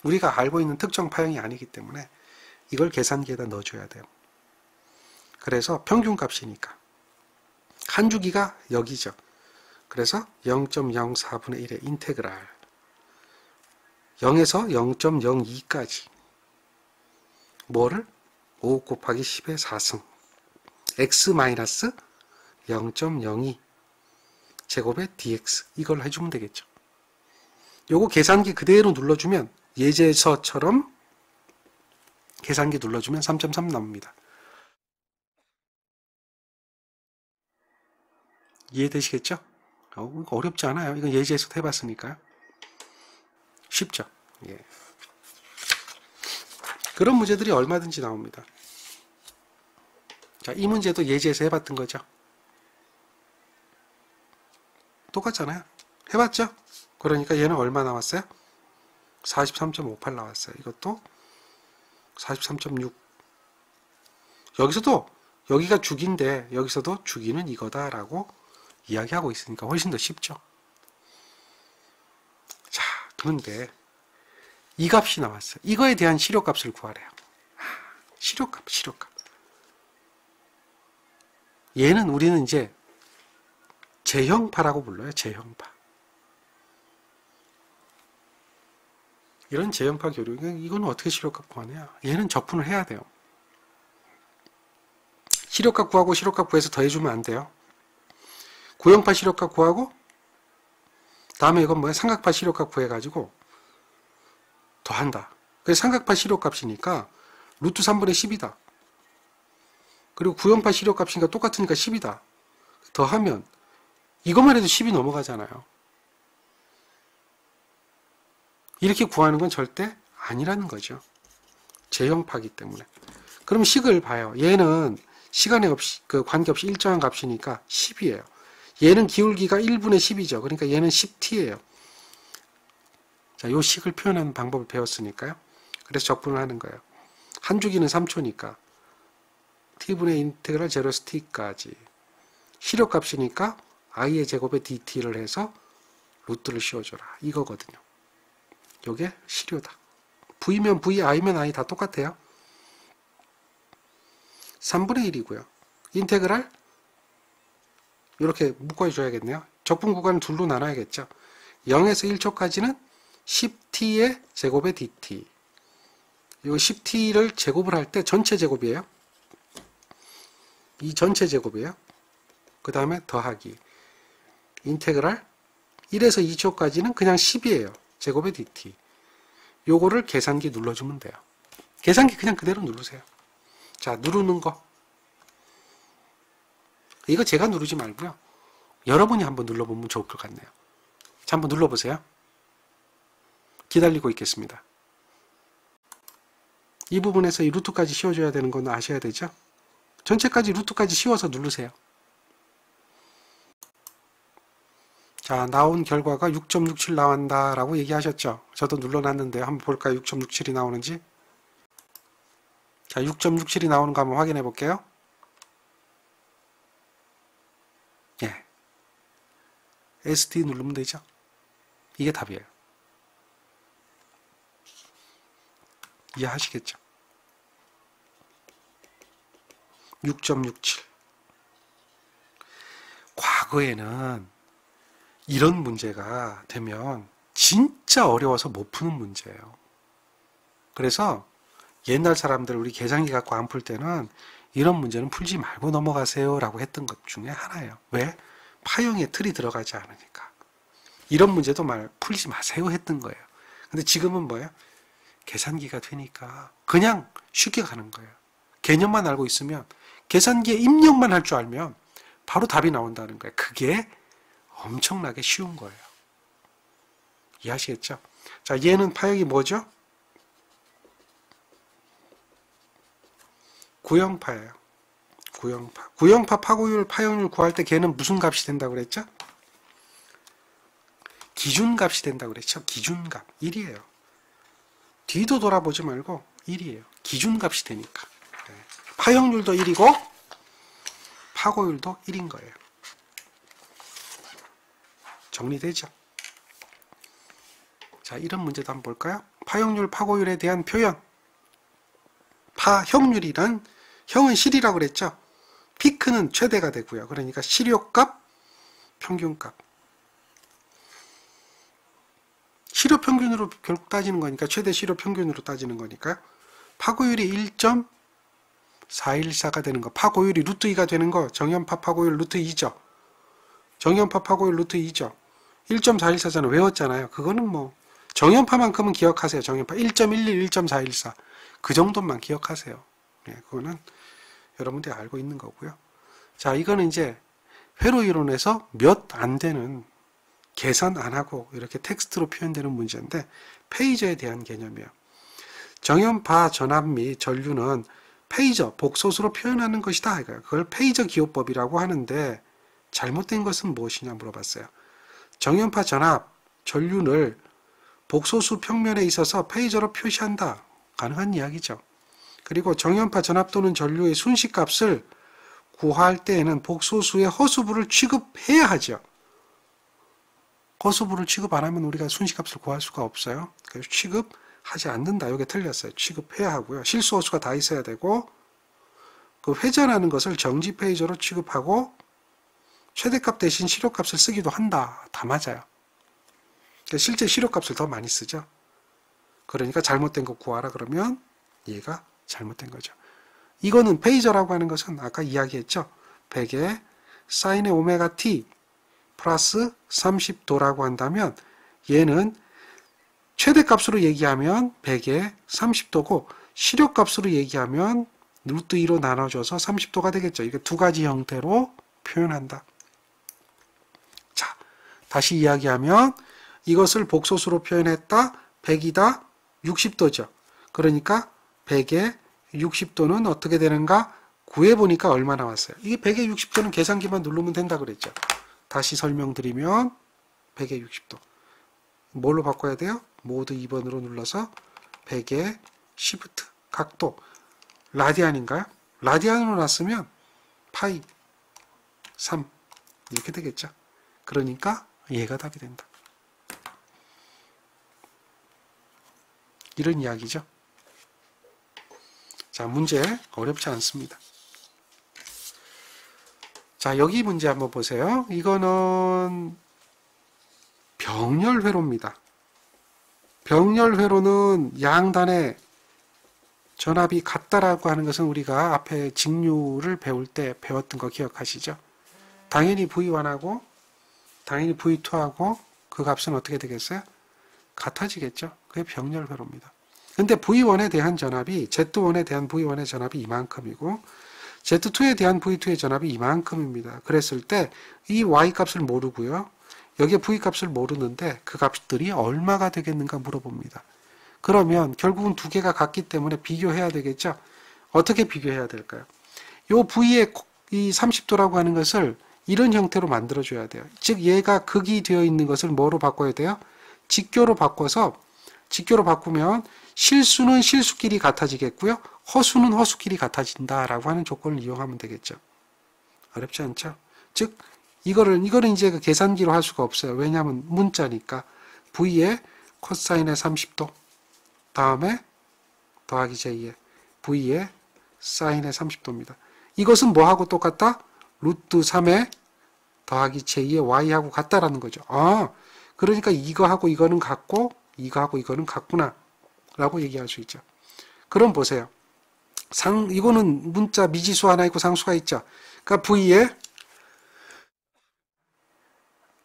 우리가 알고 있는 특정 파형이 아니기 때문에 이걸 계산기에다 넣어줘야 돼요. 그래서 평균값이니까 한 주기가 여기죠. 그래서 0.04분의 1의 인테그랄 0에서 0.02까지 뭐를? 5 곱하기 10의 4승 x 마이너스 0.02 제곱의 dx 이걸 해주면 되겠죠. 요거 계산기 그대로 눌러주면 예제서처럼 계산기 눌러주면 3.3 나옵니다. 이해되시겠죠? 어렵지 않아요. 이건 예제에서도 해봤으니까요. 쉽죠? 예. 그런 문제들이 얼마든지 나옵니다. 자, 이 문제도 예제에서 해봤던 거죠. 똑같잖아요. 해봤죠? 그러니까 얘는 얼마 나왔어요? 43.58 나왔어요. 이것도 43.6. 여기서도 여기가 주기인데 여기서도 주기는 이거다라고 이야기하고 있으니까 훨씬 더 쉽죠. 자, 그런데 이 값이 나왔어요. 이거에 대한 실효값을 구하래요. 실효값. 얘는 우리는 이제 제형파라고 불러요. 제형파. 이런 제형파 교류, 이건 어떻게 실효값 구하냐? 얘는 적분을 해야 돼요. 실효값 구하고 실효값 구해서 더해주면 안 돼요. 구형파 실효값 구하고 다음에 이건 뭐야? 삼각파 실효값 구해가지고 더한다. 그래서 삼각파 실효값이니까 루트 3분의 10이다. 그리고 구형파 실효값이니까 똑같으니까 10이다. 더하면 이것만 해도 10이 넘어가잖아요. 이렇게 구하는 건 절대 아니라는 거죠. 제형파기 때문에. 그럼 식을 봐요. 얘는 시간에 관계없이 일정한 값이니까 10이에요. 얘는 기울기가 1분의 10이죠. 그러니까 얘는 10t예요. 자, 요 식을 표현하는 방법을 배웠으니까요. 그래서 적분을 하는 거예요. 한 주기는 3초니까 t분의 인테그랄 0에서 t까지. 실효값이니까 i의 제곱에 dt를 해서 루트를 씌워줘라. 이거거든요. 요게 실효다. v면 v, i면 i 다 똑같아요. 3분의 1이고요. 인테그랄 이렇게 묶어줘야겠네요. 적분 구간을 둘로 나눠야겠죠. 0에서 1초까지는 10t의 제곱에 dt. 이 10t를 제곱을 할 때 전체 제곱이에요. 이 전체 제곱이에요. 그 다음에 더하기. 인테그랄 1에서 2초까지는 그냥 10이에요. 제곱에 dt. 요거를 계산기 눌러주면 돼요. 계산기 그냥 그대로 누르세요. 자, 누르는 거. 이거 제가 누르지 말고요. 여러분이 한번 눌러보면 좋을 것 같네요. 자, 한번 눌러보세요. 기다리고 있겠습니다. 이 부분에서 이 루트까지 씌워줘야 되는 건 아셔야 되죠? 전체까지 루트까지 씌워서 누르세요. 자, 나온 결과가 6.67 나온다라고 얘기하셨죠? 저도 눌러놨는데요. 한번 볼까요? 6.67이 나오는지. 자, 6.67이 나오는 거 한번 확인해 볼게요. 예. SD 누르면 되죠? 이게 답이에요. 이해하시겠죠? 6.67. 과거에는 이런 문제가 되면 진짜 어려워서 못 푸는 문제예요. 그래서 옛날 사람들 우리 계산기 갖고 안 풀 때는 이런 문제는 풀지 말고 넘어가세요 라고 했던 것 중에 하나예요. 왜? 파형에 틀이 들어가지 않으니까. 이런 문제도 풀지 마세요 했던 거예요. 근데 지금은 뭐예요? 계산기가 되니까 그냥 쉽게 가는 거예요. 개념만 알고 있으면 계산기에 입력만 할 줄 알면 바로 답이 나온다는 거예요. 그게 엄청나게 쉬운 거예요. 이해하시겠죠? 자, 얘는 파형이 뭐죠? 구형파예요. 구형파. 구형파 파고율, 파형률 구할 때 걔는 무슨 값이 된다고 그랬죠? 기준값이 된다고 그랬죠? 기준값. 1이에요. 뒤도 돌아보지 말고 1이에요. 기준값이 되니까. 파형률도 1이고 파고율도 1인 거예요. 정리되죠? 자, 이런 문제도 한번 볼까요? 파형률, 파고율에 대한 표현. 파형률이란 형은 실이라고 그랬죠? 피크는 최대가 되고요. 그러니까 실효값, 평균값. 실효평균으로 결국 따지는 거니까 최대 실효평균으로 따지는 거니까요. 파고율이 1.414가 되는 거. 파고율이 루트 2가 되는 거. 정연파 파고율 루트 2죠. 정연파 파고율 루트 2죠. 1.414잖아. 외웠잖아요. 그거는 뭐 정연파만큼은 기억하세요. 정연파 1.11, 1.414 그 정도만 기억하세요. 예, 그거는 여러분들이 알고 있는 거고요. 자, 이거는 이제 회로 이론에서 몇 안 되는 계산 안 하고 이렇게 텍스트로 표현되는 문제인데 페이저에 대한 개념이에요. 정연파 전압 및 전류는 페이저, 복소수로 표현하는 것이다. 그걸 페이저 기호법이라고 하는데 잘못된 것은 무엇이냐 물어봤어요. 정연파 전압, 전류를 복소수 평면에 있어서 페이저로 표시한다. 가능한 이야기죠. 그리고 정연파 전압 또는 전류의 순식값을 구할 때에는 복소수의 허수부를 취급해야 하죠. 허수부를 취급 안 하면 우리가 순식값을 구할 수가 없어요. 그래서 취급하지 않는다. 이게 틀렸어요. 취급해야 하고요. 실수 허수가 다 있어야 되고 그 회전하는 것을 정지 페이저로 취급하고 최대값 대신 실효값을 쓰기도 한다. 다 맞아요. 실제 실효값을 더 많이 쓰죠. 그러니까 잘못된 거 구하라 그러면 얘가 잘못된 거죠. 이거는 페이저라고 하는 것은 아까 이야기했죠. 100에 사인의 오메가 t 플러스 30도라고 한다면 얘는 최대값으로 얘기하면 100에 30도고 실효값으로 얘기하면 루트 2로 나눠줘서 30도가 되겠죠. 이게 두 가지 형태로 표현한다. 자, 다시 이야기하면 이것을 복소수로 표현했다. 100이다. 60도죠. 그러니까 100에 60도는 어떻게 되는가? 구해보니까 얼마 나왔어요? 이게 100에 60도는 계산기만 누르면 된다 그랬죠. 다시 설명드리면 100에 60도. 뭘로 바꿔야 돼요? 모드 2번으로 눌러서 100에 시프트 각도. 라디안인가요? 라디안으로 놨으면 파이 3 이렇게 되겠죠. 그러니까 얘가 답이 된다. 이런 이야기죠. 자, 문제 어렵지 않습니다. 자, 여기 문제 한번 보세요. 이거는 병렬회로입니다. 병렬회로는 양단의 전압이 같다라고 하는 것은 우리가 앞에 직류를 배울 때 배웠던 거 기억하시죠? 당연히 V1하고 당연히 V2하고 그 값은 어떻게 되겠어요? 같아지겠죠? 그게 병렬회로입니다. 근데 V1에 대한 전압이 Z1에 대한 V1의 전압이 이만큼이고 Z2에 대한 V2의 전압이 이만큼입니다. 그랬을 때 이 Y 값을 모르고요. 여기에 V 값을 모르는데 그 값들이 얼마가 되겠는가 물어봅니다. 그러면 결국은 두 개가 같기 때문에 비교해야 되겠죠. 어떻게 비교해야 될까요? 요 V의 이 30도라고 하는 것을 이런 형태로 만들어줘야 돼요. 즉 얘가 극이 되어 있는 것을 뭐로 바꿔야 돼요? 직교로 바꿔서 직교로 바꾸면 실수는 실수끼리 같아지겠고요. 허수는 허수끼리 같아진다라고 하는 조건을 이용하면 되겠죠. 어렵지 않죠? 즉 이거는 이제 그 계산기로 할 수가 없어요. 왜냐하면 문자니까. V의 코사인의 30도 다음에 더하기 J의 V의 사인의 30도입니다. 이것은 뭐하고 똑같다? 루트 3의 더하기 J의 Y하고 같다라는 거죠. 아, 그러니까 이거하고 이거는 같고 이거하고 이거는 같구나 라고 얘기할 수 있죠. 그럼 보세요. 이거는 문자 미지수 하나 있고 상수가 있죠. 그러니까 V의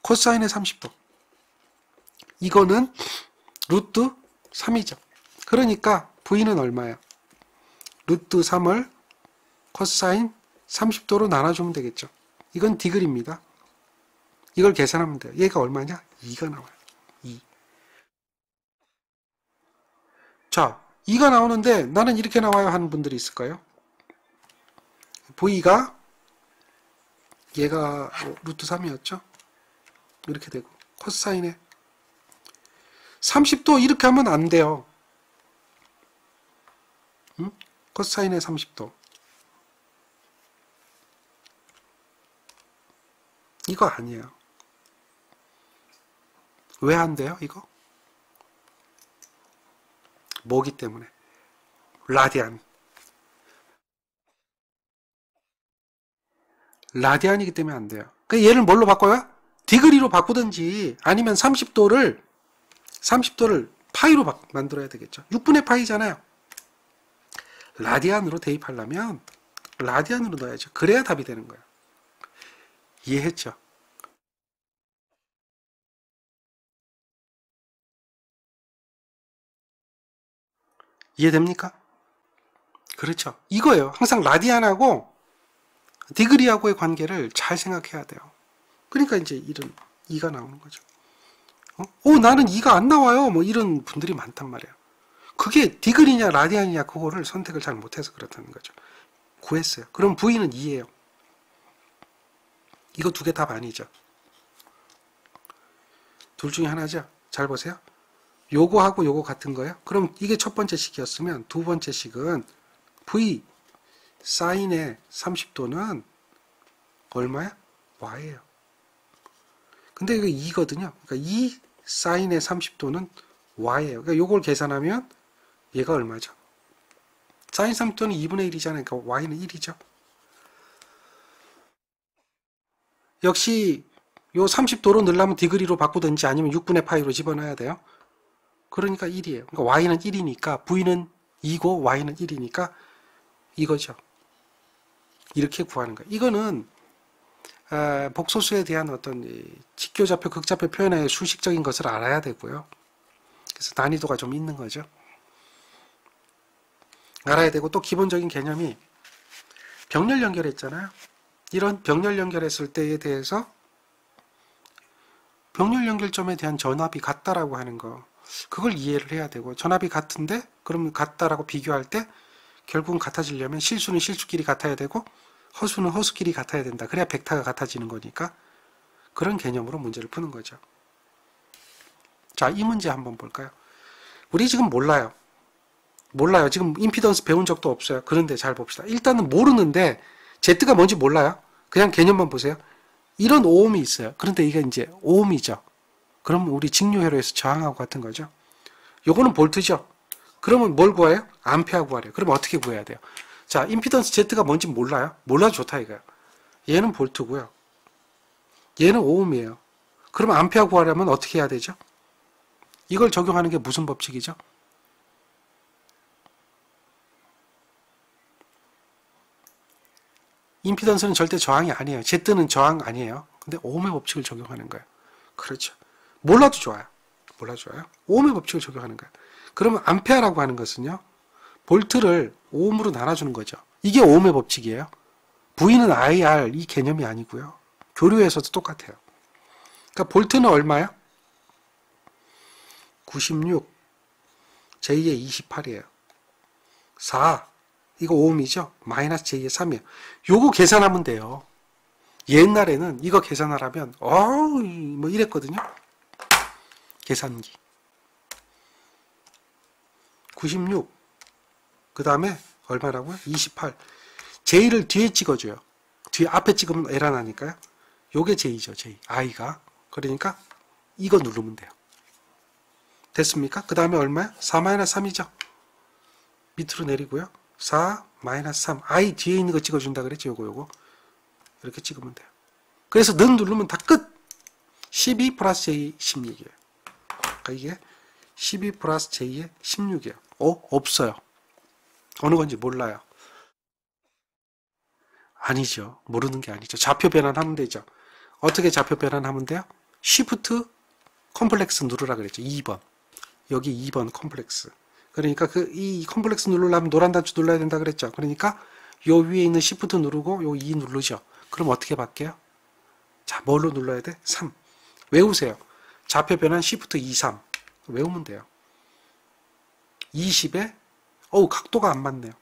코사인의 30도. 이거는 루트 3이죠. 그러니까 V는 얼마예요? 루트 3을 코사인 30도로 나눠주면 되겠죠. 이건 디글입니다. 이걸 계산하면 돼요. 얘가 얼마냐? 2가 나와요. 2. 자, 2가 나오는데 나는 이렇게 나와요 하는 분들이 있을까요? V가 얘가 루트 3이었죠? 이렇게 되고 코사인에 30도 이렇게 하면 안 돼요. 응? 코사인에 30도 이거 아니에요. 왜 안 돼요? 이거? 뭐기 때문에? 라디안이기 때문에 안 돼요. 그러니까 얘를 뭘로 바꿔요? 디그리로 바꾸든지 아니면 30도를 파이로 만들어야 되겠죠. 6분의 파이잖아요. 라디안으로 대입하려면 라디안으로 넣어야죠. 그래야 답이 되는 거예요. 이해했죠? 이해됩니까? 그렇죠. 이거예요. 항상 라디안하고 디그리하고의 관계를 잘 생각해야 돼요. 그러니까 이제 이런 2가 나오는 거죠. 나는 2가 안 나와요. 뭐 이런 분들이 많단 말이에요. 그게 디그리냐 라디안이냐 그거를 선택을 잘 못해서 그렇다는 거죠. 구했어요. 그럼 V는 2예요. 이거 두 개 답 아니죠. 둘 중에 하나죠. 잘 보세요. 요거하고 요거 같은 거예요. 그럼 이게 첫 번째 식이었으면 두 번째 식은 V 사인의 30도는 얼마야? Y예요. 근데 이거 2거든요. 그러니까 2 사인의 30도는 Y예요. 그러니까 요걸 계산하면 얘가 얼마죠? 사인 30도는 2분의 1이잖아요. 그러니까 Y는 1이죠. 역시 요 30도로 넣으려면 디그리로 바꾸든지 아니면 6분의 파이로 집어넣어야 돼요. 그러니까 1이에요. 그러니까 Y는 1이니까 V는 2고 Y는 1이니까 이거죠. 이렇게 구하는 거예요. 이거는 복소수에 대한 어떤 직교좌표, 극좌표 표현의 수식적인 것을 알아야 되고요. 그래서 난이도가 좀 있는 거죠. 알아야 되고 또 기본적인 개념이 병렬 연결했잖아요. 이런 병렬 연결했을 때에 대해서 병렬 연결점에 대한 전압이 같다라고 하는 거 그걸 이해를 해야 되고 전압이 같은데 그러면 같다라고 비교할 때 결국은 같아지려면 실수는 실수끼리 같아야 되고 허수는 허수끼리 같아야 된다. 그래야 벡터가 같아지는 거니까 그런 개념으로 문제를 푸는 거죠. 자, 이 문제 한번 볼까요? 우리 지금 몰라요. 지금 임피던스 배운 적도 없어요. 그런데 잘 봅시다. 일단은 모르는데 Z가 뭔지 몰라요. 그냥 개념만 보세요. 이런 오음이 있어요. 그런데 이게 이제 오음이죠. 그럼 우리 직류회로에서 저항하고 같은 거죠. 요거는 볼트죠. 그러면 뭘 구해요? 암페어 구하래요. 그럼 어떻게 구해야 돼요? 자, 임피던스 Z가 뭔지 몰라요? 몰라도 좋다 이거예요. 얘는 볼트고요. 얘는 오음이에요. 그럼 암페어 구하려면 어떻게 해야 되죠? 이걸 적용하는 게 무슨 법칙이죠? 임피던스는 절대 저항이 아니에요. Z는 저항 아니에요. 근데 오음의 법칙을 적용하는 거예요. 그렇죠. 몰라도 좋아요. 오음의 법칙을 적용하는 거예요. 그러면 암페어라고 하는 것은요. 볼트를 오음으로 나눠주는 거죠. 이게 오음의 법칙이에요. V는 IR 이 개념이 아니고요. 교류에서도 똑같아요. 그러니까 볼트는 얼마요? 96 J의 28이에요. 4 이거 오음이죠. 마이너스 J의 3이에요. 요거 계산하면 돼요. 옛날에는 이거 계산하려면 뭐 이랬거든요. 계산기 96 그 다음에 얼마라고요? 28 J를 뒤에 찍어줘요. 뒤에 앞에 찍으면 에러 나니까요. 요게 J죠. J I가 그러니까 이거 누르면 돼요. 됐습니까? 그 다음에 얼마야? 4-3이죠. 밑으로 내리고요. 4-3 I 뒤에 있는 거 찍어준다 그랬죠. 요거 이렇게 찍으면 돼요. 그래서 는 누르면 다 끝. 12 플러스 J 16이에요. 그러니까 이게 12 플러스 J의 16이에요. 없어요. 어느 건지 몰라요. 아니죠. 모르는 게 아니죠. 좌표 변환하면 되죠. 어떻게 좌표 변환하면 돼요? Shift 컴플렉스 누르라 그랬죠. 2번. 여기 2번 컴플렉스. 그러니까 이 컴플렉스 누르려면 노란 단추 눌러야 된다 그랬죠. 그러니까 요 위에 있는 Shift 누르고 요 2 누르죠. 그럼 어떻게 바뀌어요? 자, 뭘로 눌러야 돼? 3. 외우세요. 좌표 변환 Shift 2, 3. 외우면 돼요. 20에 각도가 안 맞네요.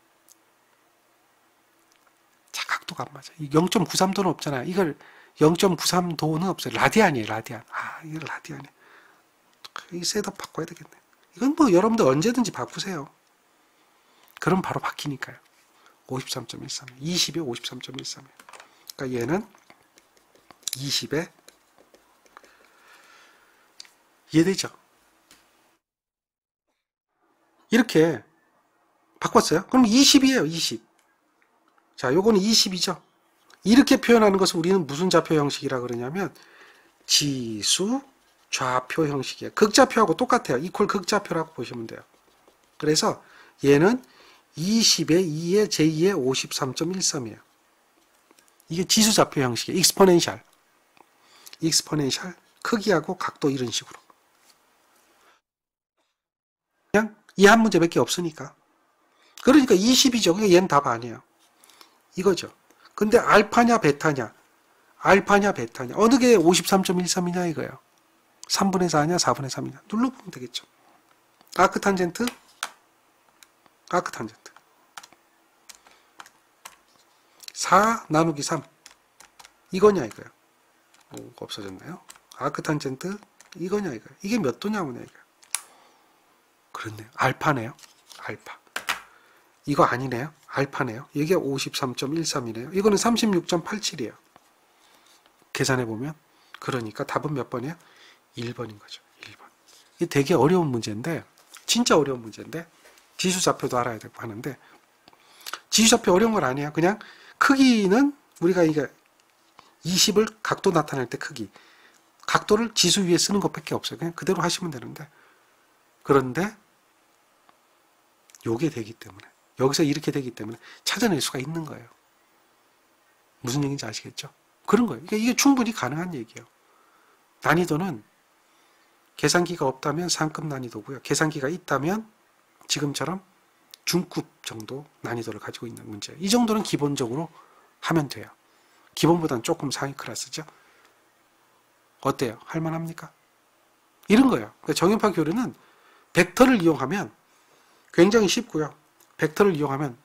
자, 각도가 안 맞아. 0.93도는 없잖아요. 이걸 0.93도는 없어요. 라디안이에요. 라디안. 이거 라디안이에요. 이 셋업 바꿔야 되겠네. 이건 뭐 여러분들 언제든지 바꾸세요. 그럼 바로 바뀌니까요. 53.13. 20에 53.13이에요. 그러니까 얘는 20에 이해되죠? 이렇게 바꿨어요. 그럼 20이에요. 20. 자, 요거는 20이죠. 이렇게 표현하는 것을 우리는 무슨 좌표 형식이라 그러냐면 지수 좌표 형식이에요. 극좌표하고 똑같아요. 이퀄 극좌표라고 보시면 돼요. 그래서 얘는 20에 2에 j 에 53.13이에요. 이게 지수 좌표 형식이에요. 익스포넨셜. 크기하고 각도 이런 식으로. 그냥 이 한 문제밖에 없으니까 그러니까 20이죠. 그러니까 얘는 답 아니에요. 이거죠. 근데 알파냐 베타냐, 알파냐 베타냐, 어느 게 53.13이냐 이거예요. 3분의 4냐 4분의 3이냐 눌러보면 되겠죠. 아크탄젠트, 아크탄젠트 4 나누기 3 이거냐 이거예요. 없어졌나요? 아크탄젠트 이거냐 이거예요. 이게 몇 도냐면요 이거예요. 그렇네요. 알파네요. 알파. 이거 아니네요. 알파네요. 이게 53.13이네요. 이거는 36.87이에요. 계산해보면. 그러니까 답은 몇 번이에요? 1번인 거죠. 1번. 이게 되게 어려운 문제인데, 진짜 어려운 문제인데, 지수좌표도 알아야 되고 하는데, 지수좌표 어려운 건 아니에요. 그냥 크기는 우리가 이게 20을 각도 나타낼 때 크기. 각도를 지수 위에 쓰는 것밖에 없어요. 그냥 그대로 하시면 되는데. 그런데, 요게 되기 때문에. 여기서 이렇게 되기 때문에 찾아낼 수가 있는 거예요. 무슨 얘기인지 아시겠죠? 그런 거예요. 이게 충분히 가능한 얘기예요. 난이도는 계산기가 없다면 상급 난이도고요. 계산기가 있다면 지금처럼 중급 정도 난이도를 가지고 있는 문제예요. 이 정도는 기본적으로 하면 돼요. 기본보다는 조금 상위 클래스죠. 어때요? 할만합니까? 이런 거예요. 그러니까 정연파 교류는 벡터를 이용하면 굉장히 쉽고요. 벡터를 이용하면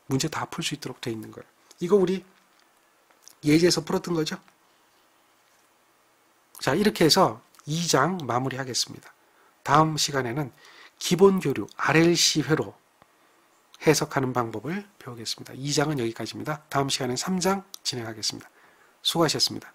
문제 다 풀 수 있도록 되어 있는 거예요. 이거 우리 예제에서 풀었던 거죠? 자, 이렇게 해서 2장 마무리하겠습니다. 다음 시간에는 기본교류 RLC 회로 해석하는 방법을 배우겠습니다. 2장은 여기까지입니다. 다음 시간에 3장 진행하겠습니다. 수고하셨습니다.